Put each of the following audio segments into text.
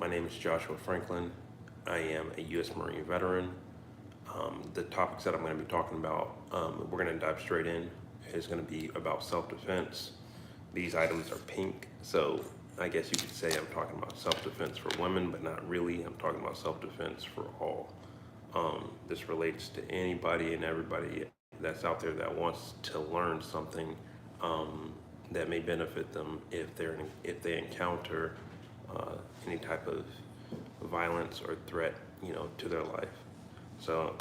My name is Joshua Franklin. I am a U.S. Marine veteran. The topics that I'm going to be talking about, we're going to dive straight in, is going to be about self-defense. These items are pink, so I guess you could say I'm talking about self-defense for women, but not really. I'm talking about self-defense for all. This relates to anybody and everybody that's out there that wants to learn something that may benefit them if they encounter any type of violence or threat, to their life. So,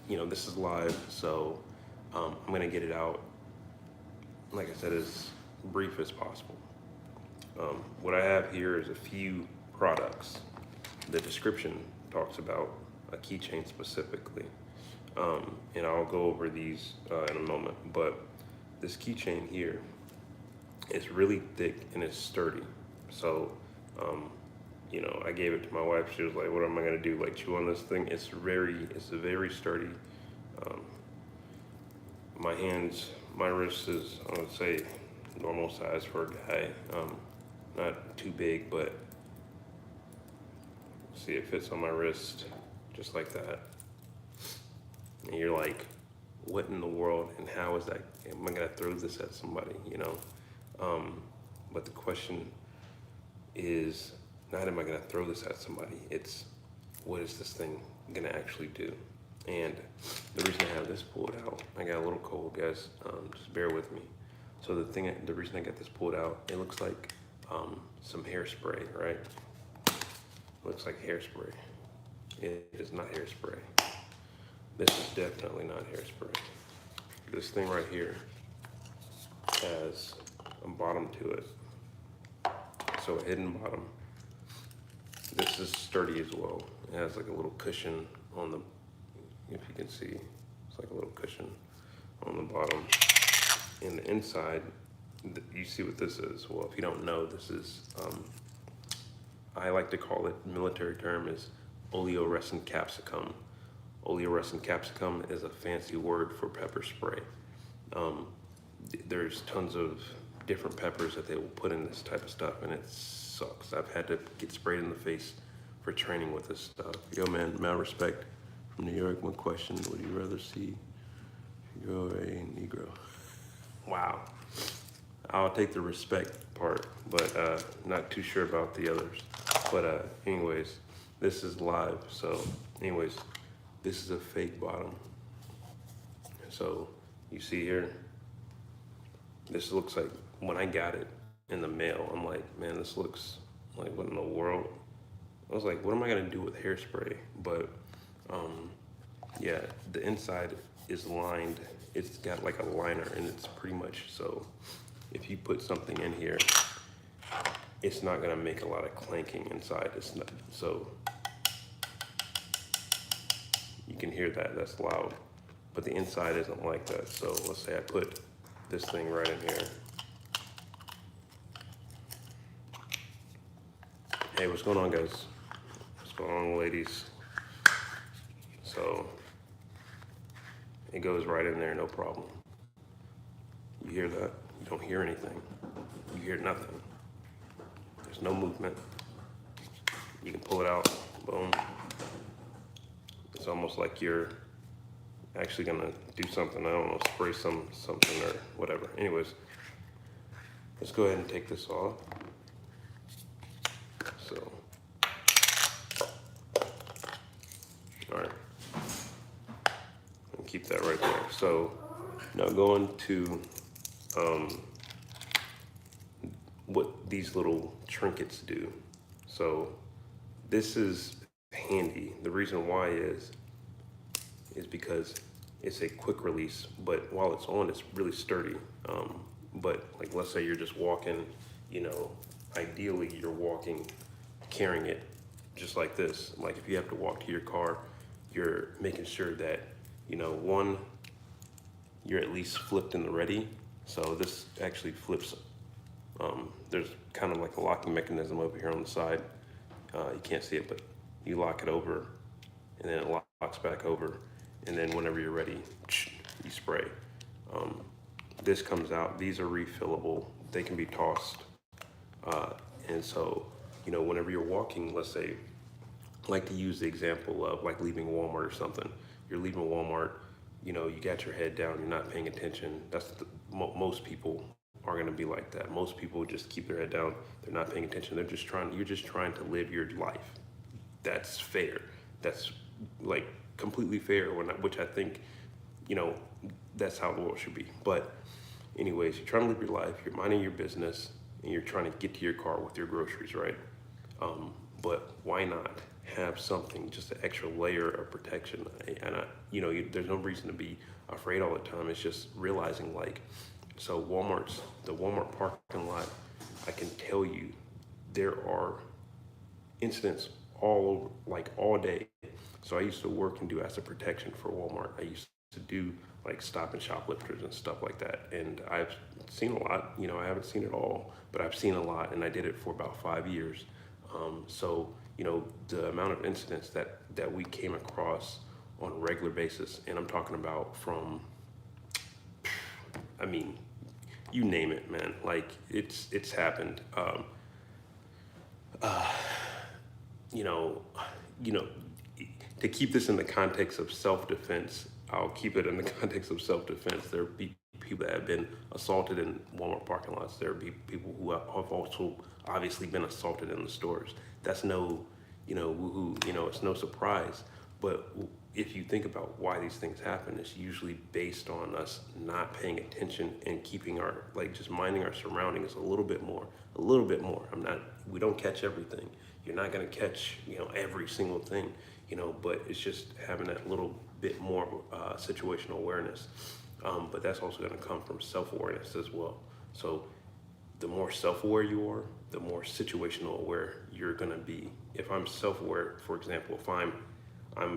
this is live, so I'm gonna get it out, like I said, as brief as possible. What I have here is a few products. The description talks about a keychain specifically, and I'll go over these in a moment. But this keychain here is really thick and it's sturdy. So, I gave it to my wife. She was like, "What am I gonna do? Like chew on this thing?" It's very sturdy. My wrist is, I would say, normal size for a guy. Not too big, but see, it fits on my wrist just like that. And you're like, what in the world? And how is that? Am I gonna throw this at somebody? But the question is not, am I gonna throw this at somebody? It's, what is this thing gonna actually do? And the reason I have this pulled out, I got a little cold, guys. Just bear with me. So the reason I got this pulled out, it looks like some hairspray, right? Looks like hairspray. It is not hairspray. This is definitely not hairspray. This thing right here has a bottom to it. So a hidden bottom. This is sturdy as well. It has like a little cushion on the, if you can see, it's like a little cushion on the bottom. And the inside, you see what this is. Well, if you don't know, this is, I like to call it, military term is oleoresin capsicum. Oleoresin capsicum is a fancy word for pepper spray. There's tons of different peppers that they will put in this type of stuff, and it sucks. I've had to get sprayed in the face for training with this stuff. Yo, man, mad respect from New York. One question: would you rather see you're a Negro? Wow. I'll take the respect part, but not too sure about the others. But anyways, this is live. So anyways, this is a fake bottom. So you see here, this looks like, when I got it in the mail, I'm like, man, this looks like, what in the world? I was like, what am I gonna do with hairspray? But yeah, the inside is lined. It's got like a liner, and it's pretty much, so if you put something in here, it's not gonna make a lot of clanking inside. It's not, so you can hear that, that's loud. But the inside isn't like that. So let's say I put this thing right in here. Hey, what's going on, guys? What's going on, ladies? So it goes right in there, no problem. You hear that? You don't hear anything. You hear nothing. There's no movement. You can pull it out, boom. It's almost like you're actually gonna do something, I don't know, spray something or whatever. Anyways, let's go ahead and take this off. So, all right, and keep that right there. So now going to what these little trinkets do. So this is handy. The reason why is because it's a quick release, but while it's on, it's really sturdy. But like, let's say you're just walking, ideally you're walking, carrying it just like this. Like if you have to walk to your car, you're making sure that, one, you're at least flipped in the ready. So this actually flips. There's kind of like a locking mechanism over here on the side. You can't see it, but you lock it over and then it locks back over. And then whenever you're ready, you spray. This comes out. These are refillable. They can be tossed. And so whenever you're walking, let's say, like to use the example of like leaving Walmart or something. You're leaving Walmart, you got your head down, you're not paying attention. Most people are going to be like that. Most people just keep their head down. They're not paying attention. You're just trying to live your life. That's fair. That's like completely fair, which I think, you know, that's how the world should be. But anyways, you're trying to live your life, you're minding your business, and you're trying to get to your car with your groceries, right? But why not have something, just an extra layer of protection? And there's no reason to be afraid all the time. It's just realizing, like, so the Walmart parking lot, I can tell you there are incidents all over, like all day. So I used to work and do asset protection for Walmart. I used to do like stop and shoplifters and stuff like that. And I've seen a lot, I haven't seen it all, but I've seen a lot, and I did it for about 5 years. So, the amount of incidents that we came across on a regular basis, and I'm talking about from, I mean, you name it, man. Like it's happened. You know, to keep this in the context of self-defense, I'll keep it in the context of self-defense. There be people that have been assaulted in Walmart parking lots. There be people who have also obviously been assaulted in the stores. That's no, woohoo, it's no surprise. But if you think about why these things happen, it's usually based on us not paying attention and keeping just minding our surroundings a little bit more. We don't catch everything. You're not gonna catch, every single thing, but it's just having that little bit more situational awareness. But that's also gonna come from self-awareness as well. So the more self-aware you are, the more situational aware you're gonna be. If I'm self-aware, for example, if I'm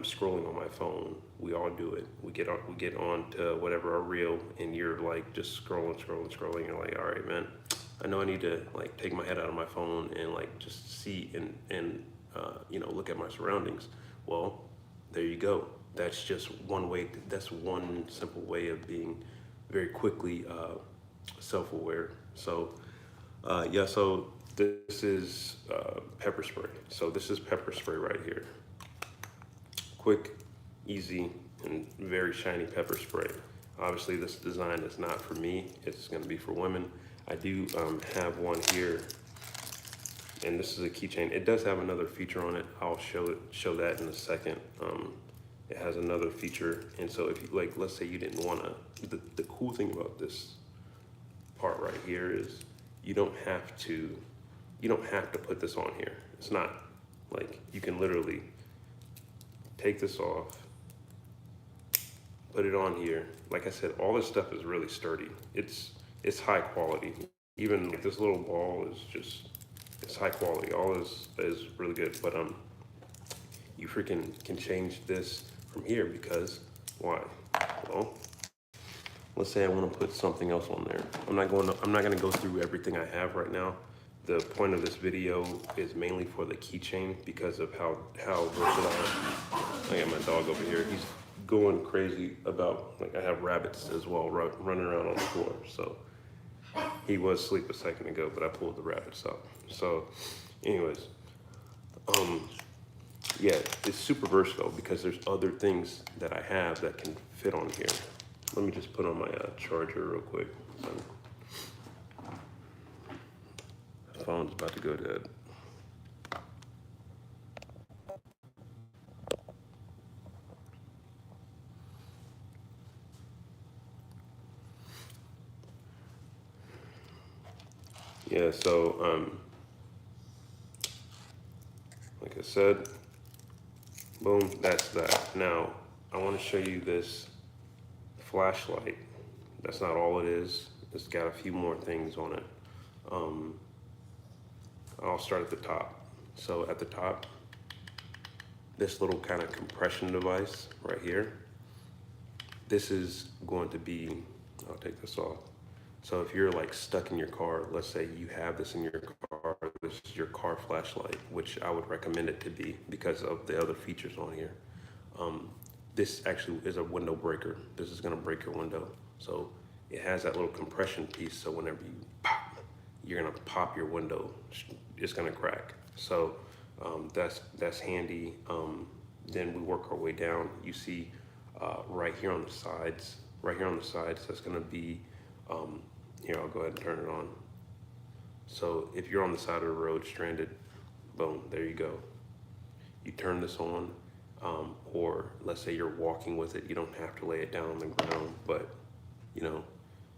scrolling on my phone, we all do it. We get on to whatever, a reel, and you're like just scrolling. You're like, all right, man, I know I need to like take my head out of my phone and like just see and look at my surroundings. Well, there you go. That's just one way. That's one simple way of being very quickly self-aware. So so this is pepper spray. So this is pepper spray right here. Quick, easy, and very shiny pepper spray. Obviously this design is not for me. It's gonna be for women. I do have one here, and this is a keychain. It does have another feature on it. I'll show that in a second. It has another feature, and so if you let's say you didn't wanna, the cool thing about this part right here is you don't have to put this on here. It's not like, you can literally take this off, put it on here. Like I said, all this stuff is really sturdy. It's high quality. Even like this little ball it's high quality. All is really good. But you freaking can change this from here, because why? Well, let's say I want to put something else on there. I'm not gonna go through everything I have right now. The point of this video is mainly for the keychain because of how versatile. I got my dog over here. He's going crazy about, I have rabbits as well running around on the floor. So he was asleep a second ago, but I pulled the rabbits out. So anyways, yeah, it's super versatile because there's other things that I have that can fit on here. Let me just put on my charger real quick. My phone's about to go dead. Yeah, so like I said, boom, that's that. Now, I want to show you this flashlight. That's not all it is. It's got a few more things on it. I'll start at the top. So at the top, this little kind of compression device right here, this is going to be, I'll take this off. So if you're like stuck in your car, let's say you have this in your car, this is your car flashlight, which I would recommend it to be because of the other features on here. This actually is a window breaker. This is gonna break your window. So it has that little compression piece, so whenever you pop, you're gonna pop your window, it's gonna crack. So that's handy. Then we work our way down. You see right here on the sides, that's gonna be, here, I'll go ahead and turn it on. So if you're on the side of the road stranded, boom, there you go. You turn this on, or let's say you're walking with it, you don't have to lay it down on the ground, but you know,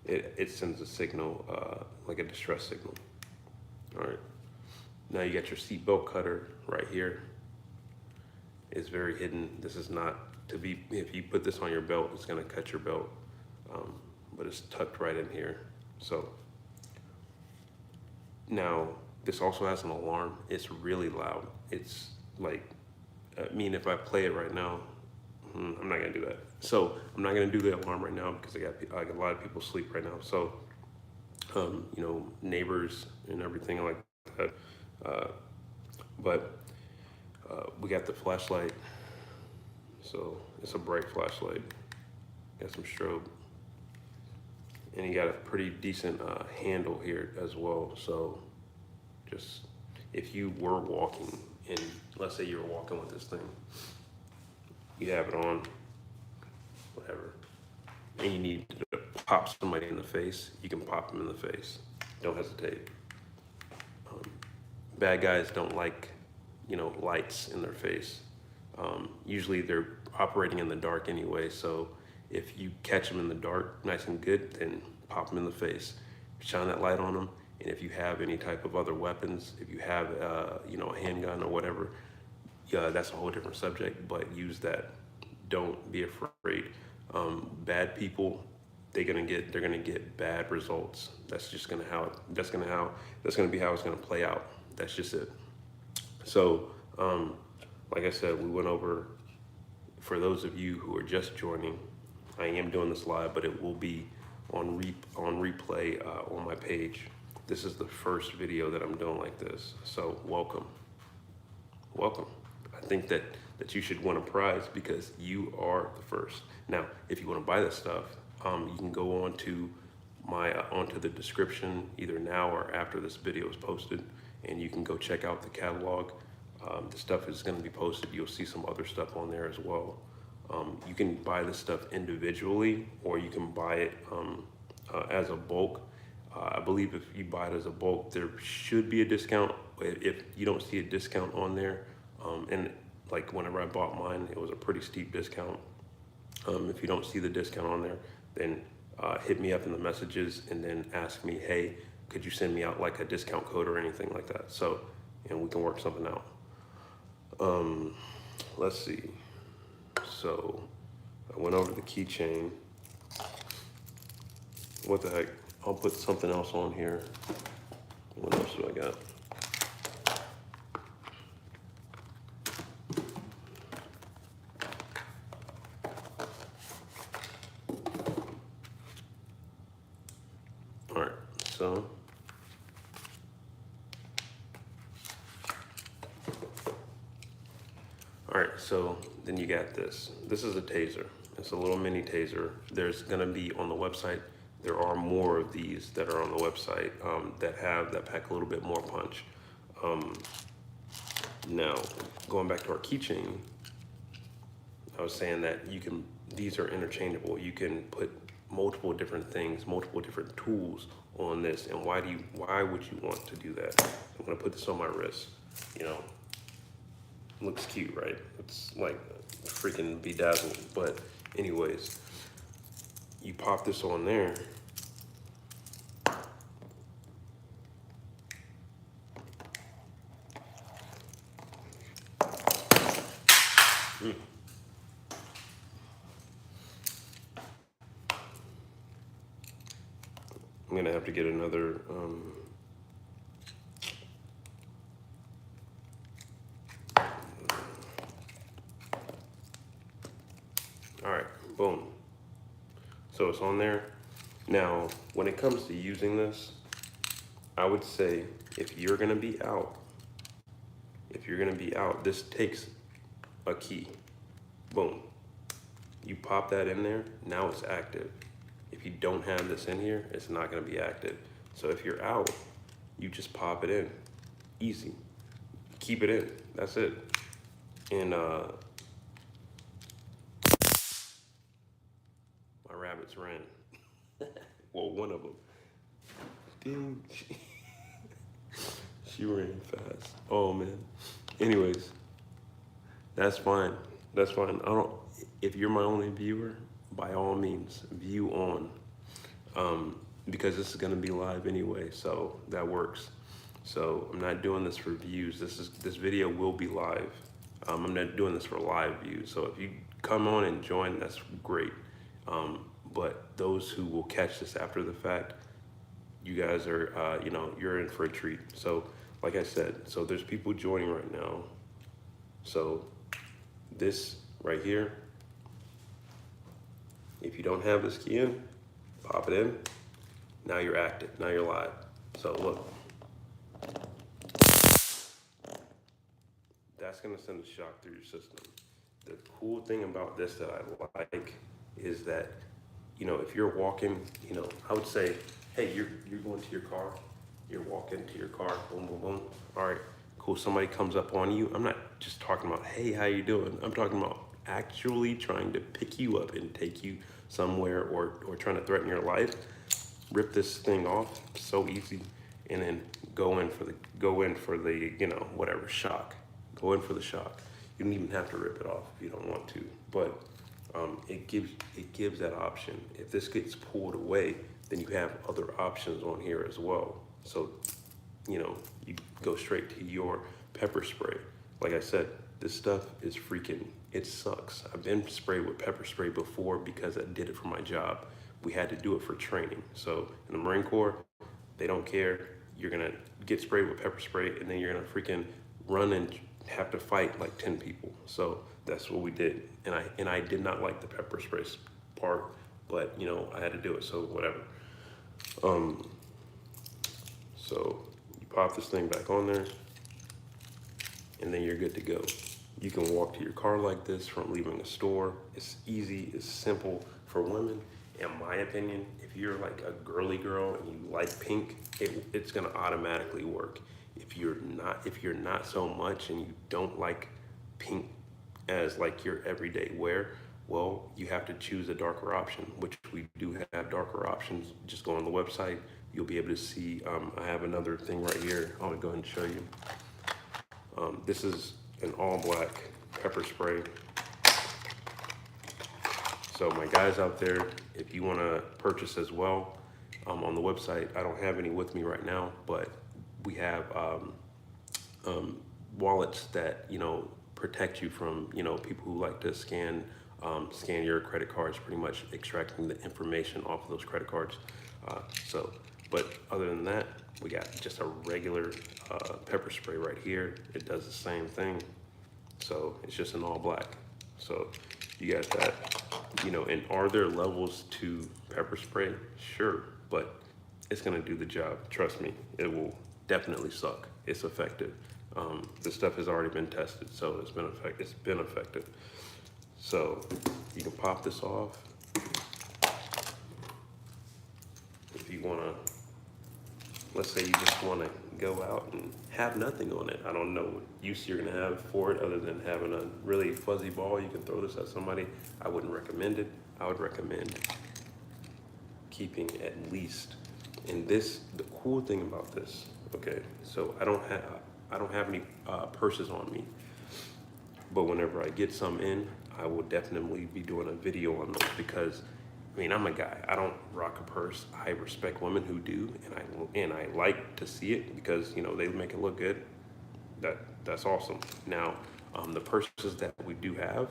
it sends a signal, like a distress signal. All right. Now you got your seatbelt cutter right here. It's very hidden. This is not to be, if you put this on your belt, it's gonna cut your belt. But it's tucked right in here. So now this also has an alarm. It's really loud. It's like, I mean, if I play it right now, I'm not gonna do that. So I'm not gonna do the alarm right now because I got a lot of people sleep right now. So, you know, neighbors and everything like that. But we got the flashlight. So it's a bright flashlight. Got some strobe. And you got a pretty decent handle here as well. So just, if you were walking and let's say you were walking with this thing, you have it on, whatever, and you need to pop somebody in the face, you can pop them in the face. Don't hesitate. Bad guys don't like, you know, lights in their face. Usually they're operating in the dark anyway, so if you catch them in the dark nice and good, then pop them in the face. Shine that light on them, and if you have any type of other weapons, if you have, you know, a handgun or whatever, yeah, that's a whole different subject, but use that. Don't be afraid. Bad people, they're gonna get bad results. That's just gonna that's gonna be how it's gonna play out. That's just it. So, like I said, we went over, for those of you who are just joining, I am doing this live, but it will be on replay on my page. This is the first video that I'm doing like this. So welcome. I think that you should win a prize because you are the first. Now, if you want to buy this stuff, you can go onto onto the description either now or after this video is posted, and you can go check out the catalog. The stuff is going to be posted. You'll see some other stuff on there as well. You can buy this stuff individually, or you can buy it as a bulk. I believe if you buy it as a bulk, there should be a discount. If you don't see a discount on there, and like whenever I bought mine, it was a pretty steep discount. If you don't see the discount on there, then hit me up in the messages and then ask me, hey, could you send me out like a discount code or anything like that? So, and we can work something out. Let's see. So I went over the keychain. What the heck? I'll put something else on here. What else do I got? All right, so all right, so then you got this. This is a taser. It's a little mini taser. There's gonna be on the website, there are more of these that are on the website that pack a little bit more punch. Now, going back to our keychain, I was saying that these are interchangeable. You can put multiple different things, multiple different tools on this. And why would you want to do that? I'm gonna put this on my wrist, you know. Looks cute, right? It's like freaking bedazzled. But anyways, you pop this on there. I'm gonna have to get another all right, boom. So it's on there. Now, when it comes to using this, I would say if you're gonna be out, this takes a key. Boom. You pop that in there, now it's active. If you don't have this in here, it's not gonna be active. So if you're out, you just pop it in, easy. keep it in. That's it. And my rabbits ran. Well, one of them. Ding. She ran fast. Oh man. Anyways, that's fine. That's fine. I don't. If you're my only viewer, by all means, view on. Because this is gonna be live anyway, so that works. So I'm not doing this for views. This video will be live. I'm not doing this for live views. So if you come on and join, that's great. But those who will catch this after the fact, you guys are, you're in for a treat. So like I said, so there's people joining right now. So this right here, if you don't have this key in, pop it in. Now you're active, now you're live. So look, that's gonna send a shock through your system. The cool thing about this that I like is that, if you're walking, I would say, hey, you're going to your car, you're walking to your car, boom, boom, boom. All right, cool, somebody comes up on you. I'm not just talking about, hey, how you doing? I'm talking about actually trying to pick you up and take you somewhere or trying to threaten your life. Rip this thing off, so easy, and then go in for the whatever shock. Go in for the shock. You don't even have to rip it off if you don't want to, but it gives that option. If this gets pulled away, then you have other options on here as well. So, you go straight to your pepper spray. Like I said, this stuff is it sucks. I've been sprayed with pepper spray before because I did it for my job. We had to do it for training. So in the Marine Corps, they don't care. You're gonna get sprayed with pepper spray and then you're gonna freaking run and have to fight like 10 people. So that's what we did. And I did not like the pepper spray part, but I had to do it, so whatever. So you pop this thing back on there and then you're good to go. You can walk to your car like this from leaving a store. It's easy, it's simple for women. In my opinion, if you're like a girly girl and you like pink, it's gonna automatically work. If you're not so much and you don't like pink as like your everyday wear, well, you have to choose a darker option, which we do have darker options. Just go on the website, you'll be able to see, I have another thing right here. I'll go ahead and show you. This is an all black pepper spray. So my guys out there, if you want to purchase as well, on the website, I don't have any with me right now, but we have wallets that protect you from people who like to scan your credit cards, pretty much extracting the information off of those credit cards. But other than that, we got just a regular pepper spray right here. It does the same thing. So it's just an all black. So you got that, and are there levels to pepper spray? Sure, but it's gonna do the job. Trust me, it will definitely suck. It's effective. This stuff has already been tested, so it's been effective. So you can pop this off. If you wanna, let's say you just wanna go out and have nothing on it. I don't know what use you're gonna have for it other than having a really fuzzy ball. You can throw this at somebody. I wouldn't recommend it. I would recommend keeping at least, and the cool thing about this, okay, so I don't have any purses on me, but whenever I get some in, I will definitely be doing a video on those because I'm a guy. I don't rock a purse. I respect women who do, and I like to see it because they make it look good. That's awesome. Now, the purses that we do have,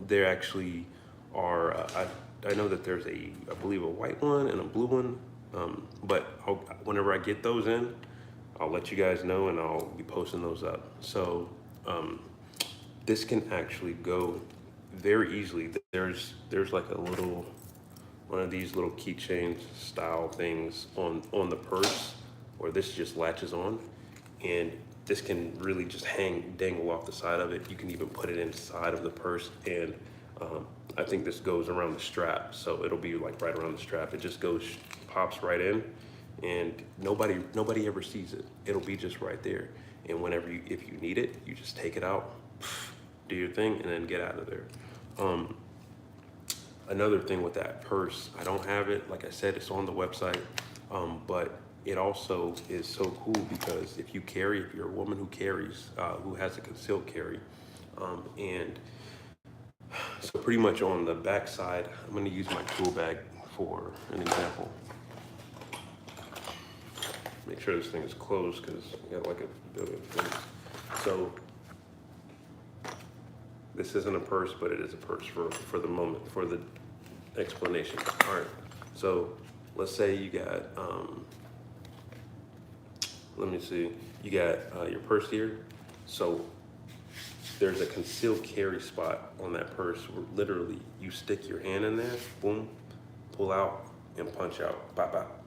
there actually are. I know that there's I believe a white one and a blue one. But whenever I get those in, I'll let you guys know and I'll be posting those up. So this can actually go very easily. There's like one of these little keychain style things on the purse, or this just latches on, and this can really just dangle off the side of it. You can even put it inside of the purse, and I think this goes around the strap, so it'll be like right around the strap. It just pops right in, and nobody ever sees it. It'll be just right there. And if you need it, you just take it out, do your thing, and then get out of there. Um, Another thing with that purse, I don't have it. Like I said, it's on the website, but it also is so cool because if you're a woman who carries, who has a concealed carry, and so pretty much on the back side, I'm going to use my tool bag for an example. Make sure this thing is closed because I got like a billion things. So this isn't a purse, but it is a purse for the moment, for the explanation. All right, so let's say you got, let me see, you got your purse here. So there's a concealed carry spot on that purse where literally you stick your hand in there, boom, pull out and punch out, pop out.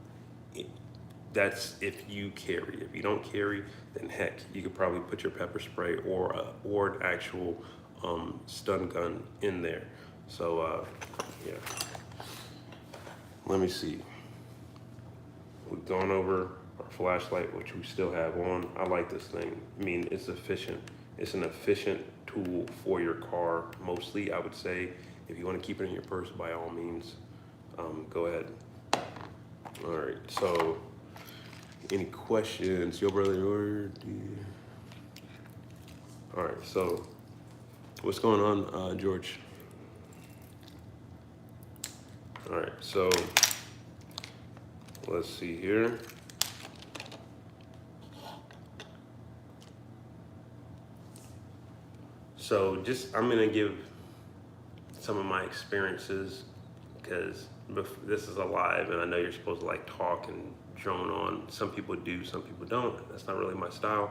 That's if you carry. If you don't carry, then heck, you could probably put your pepper spray or an actual stun gun in there. So yeah, let me see. We've gone over our flashlight, which we still have on. I like this thing. I mean, it's efficient. It's an efficient tool for your car. Mostly, I would say, if you want to keep it in your purse, by all means, go ahead. All right, so any questions? Your brother ordered. All right, so what's going on, George? All right, so let's see here. So I'm gonna give some of my experiences because this is a live and I know you're supposed to like talk and drone on. Some people do, some people don't. That's not really my style.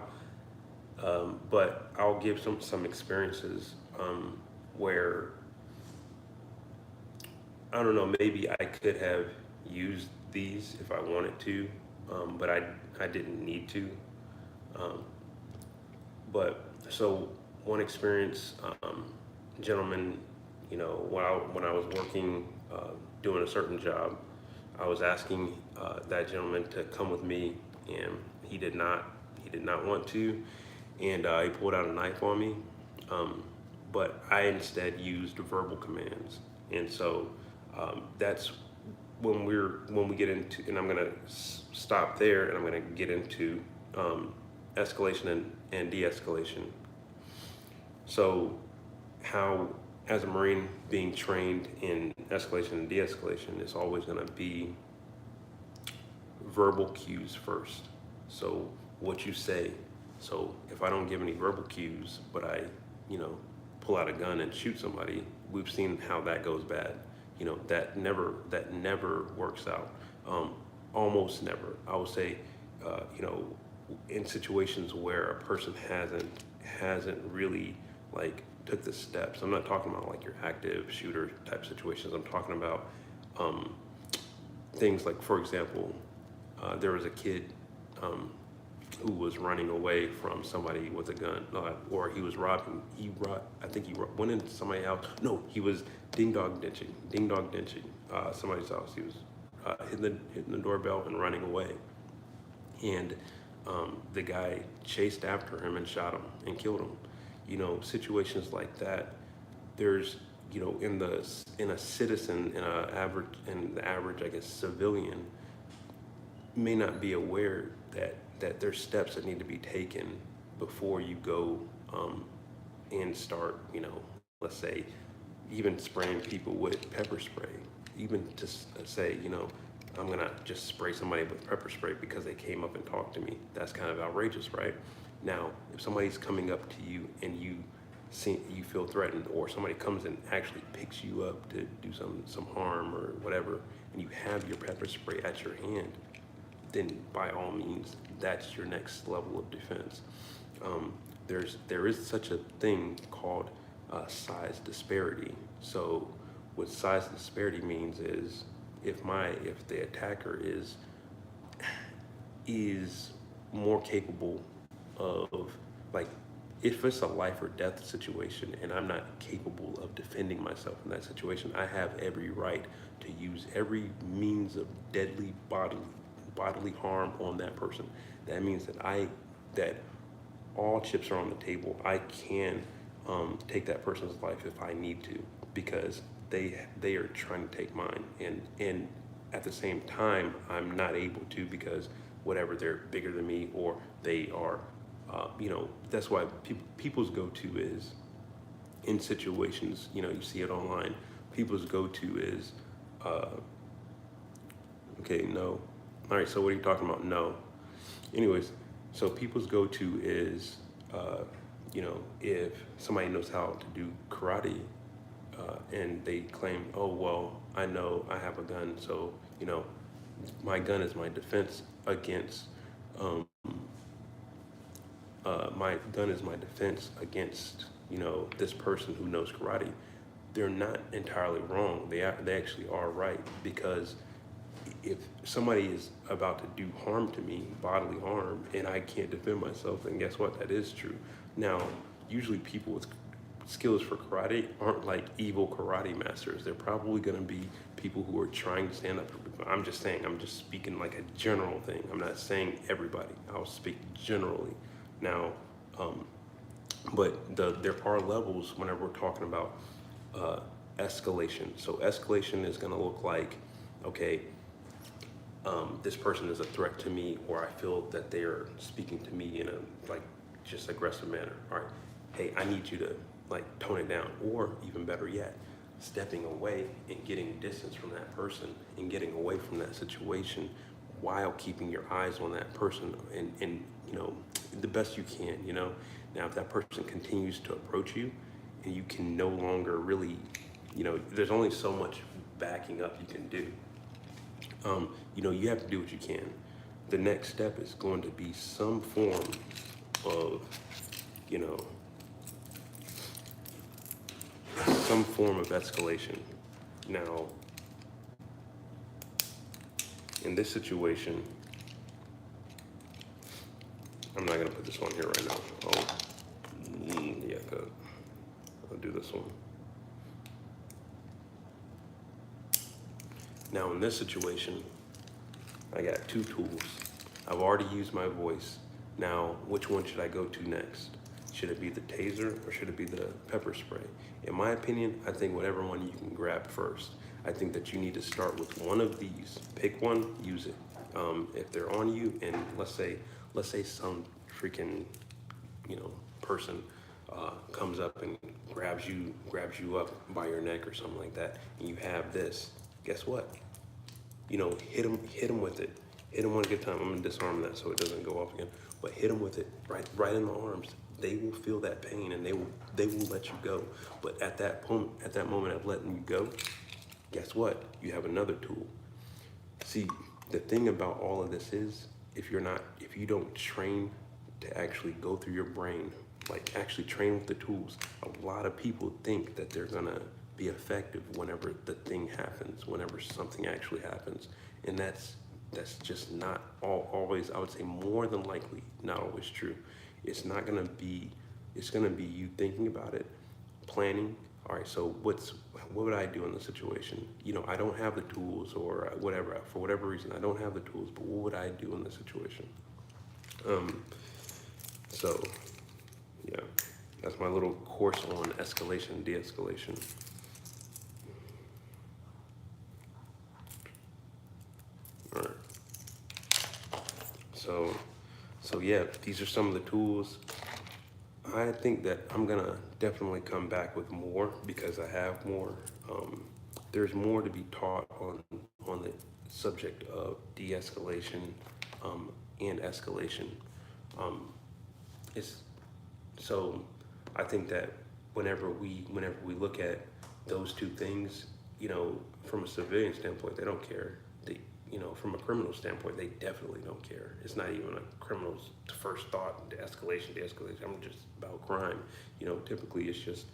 But I'll give some experiences where, I don't know, maybe I could have used these if I wanted to, but I didn't need to. But so one experience, gentleman, you know, when I was working, doing a certain job, I was asking that gentleman to come with me, and he did not want to, and he pulled out a knife on me. But I instead used verbal commands, and so that's when we get into, and I'm gonna stop there, and I'm gonna get into escalation and de-escalation. So how, as a Marine being trained in escalation and de-escalation, it's always gonna be verbal cues first. So what you say. So if I don't give any verbal cues, but I, you know, pull out a gun and shoot somebody, we've seen how that goes bad. You know, that never works out. Almost never. I would say, you know, in situations where a person hasn't really like took the steps. I'm not talking about like your active shooter type situations. I'm talking about things like, for example, there was a kid who was running away from somebody with a gun, or he was robbing. I think he went into somebody's house. No, he was ding dong ditching somebody's house. He was hitting the doorbell and running away, and the guy chased after him and shot him and killed him. You know, situations like that. There's, you know, in a citizen, in the average, I guess, civilian may not be aware that there's steps that need to be taken before you go and start, you know, let's say, even spraying people with pepper spray. Even to say, you know, I'm gonna just spray somebody with pepper spray because they came up and talked to me. That's kind of outrageous, right? Now, if somebody's coming up to you and you feel threatened, or somebody comes and actually picks you up to do some harm or whatever, and you have your pepper spray at your hand, then by all means, that's your next level of defense. There is such a thing called size disparity. So what size disparity means is if the attacker is more capable of, like, if it's a life or death situation and I'm not capable of defending myself in that situation, I have every right to use every means of deadly bodily harm on that person, that means that all chips are on the table. I can take that person's life if I need to, because they are trying to take mine, and at the same time I'm not able to, because whatever, they're bigger than me, or they are that's why people's go-to is, in situations, you see it online, people's go-to is okay, no. All right, so what are you talking about? No. Anyways, so people's go-to is, if somebody knows how to do karate, and they claim, oh, well, I know I have a gun, so, my gun is my defense against, this person who knows karate. They're not entirely wrong. They actually are right, because if somebody is about to do harm to me, bodily harm, and I can't defend myself, then guess what? That is true. Now, usually people with skills for karate aren't like evil karate masters. They're probably going to be people who are trying to stand up for people. I'm just speaking like a general thing. I'm not saying everybody. I'll speak generally. Now, but there are levels whenever we're talking about escalation. So escalation is going to look like, okay, this person is a threat to me, or I feel that they are speaking to me in a just aggressive manner. All right, hey, I need you to tone it down, or even better yet, stepping away and getting distance from that person and getting away from that situation, while keeping your eyes on that person and the best you can. Now, if that person continues to approach you and you can no longer really, there's only so much backing up you can do. You have to do what you can. The next step is going to be some form of, some form of escalation. Now, in this situation, I'm not gonna put this on here right now. I'll do this one. Now, in this situation, I got two tools. I've already used my voice. Now, which one should I go to next? Should it be the taser, or should it be the pepper spray? In my opinion, I think whatever one you can grab first. I think that you need to start with one of these. Pick one, use it. If they're on you, and let's say some freaking, person comes up and grabs you up by your neck or something like that, and you have this. Guess what? Hit them with it. Hit them one good time. I'm gonna disarm that so it doesn't go off again. But hit them with it right in the arms. They will feel that pain, and they will let you go. But at that moment of letting you go, guess what? You have another tool. See, the thing about all of this is, if you don't train to actually go through your brain, actually train with the tools, a lot of people think that they're gonna be effective whenever the thing happens, whenever something actually happens. And that's just not always, I would say more than likely, not always true. It's gonna be you thinking about it, planning. All right, so what would I do in this situation? I don't have the tools, or whatever, for whatever reason, I don't have the tools, but what would I do in this situation? So yeah, that's my little course on escalation, de-escalation. All right. So yeah, these are some of the tools. I think that I'm gonna definitely come back with more, because I have more. There's more to be taught on the subject of de-escalation and escalation. I think that whenever we look at those two things, from a civilian standpoint, they don't care. From a criminal standpoint, they definitely don't care. It's not even a criminal's first thought, de-escalation. I'm just about crime. Typically it's just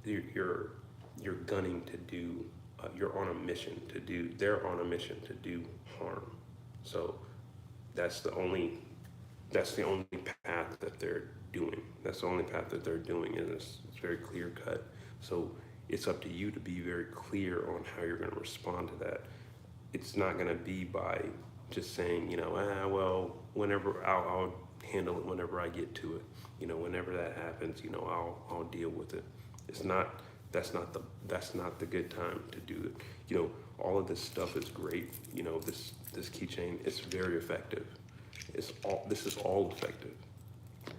you're gunning to do. You're on a mission to do. They're on a mission to do harm. So that's the only path that they're doing. That's the only path that they're doing, and it's very clear cut. So it's up to you to be very clear on how you're going to respond to that. It's not going to be by just saying, well, whenever I'll handle it whenever I get to it. Whenever that happens, I'll deal with it. It's not. That's not the good time to do it. All of this stuff is great. This keychain, it's very effective. This is all effective.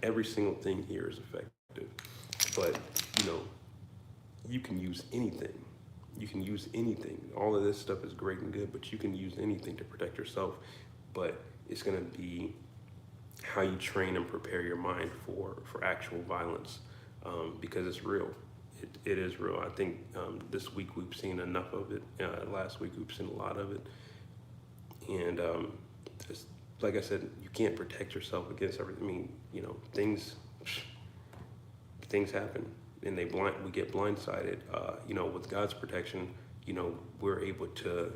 Every single thing here is effective. But you can use anything. You can use anything. All of this stuff is great and good, but you can use anything to protect yourself. But it's gonna be how you train and prepare your mind for actual violence, because it's real. It is real. I think this week we've seen enough of it. Last week we've seen a lot of it, and like I said, you can't protect yourself against everything. I mean, things happen, and we get blindsided. With God's protection, we're able to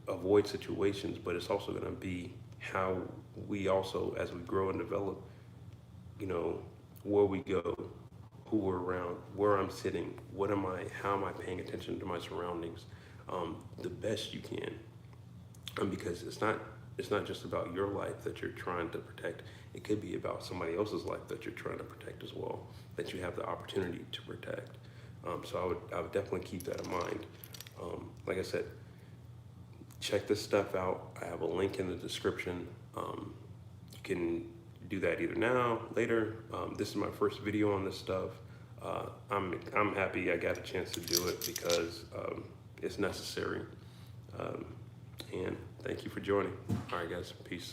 avoid situations, but it's also going to be how we also, as we grow and develop, where we go, who we're around, where I'm sitting, how am I paying attention to my surroundings, the best you can, because it's not just about your life that you're trying to protect. It could be about somebody else's life that you're trying to protect as well, that you have the opportunity to protect. So I would definitely keep that in mind. Like I said, check this stuff out. I have a link in the description. You can do that either now, later. This is my first video on this stuff. I'm happy I got a chance to do it because it's necessary. And thank you for joining. All right, guys, peace.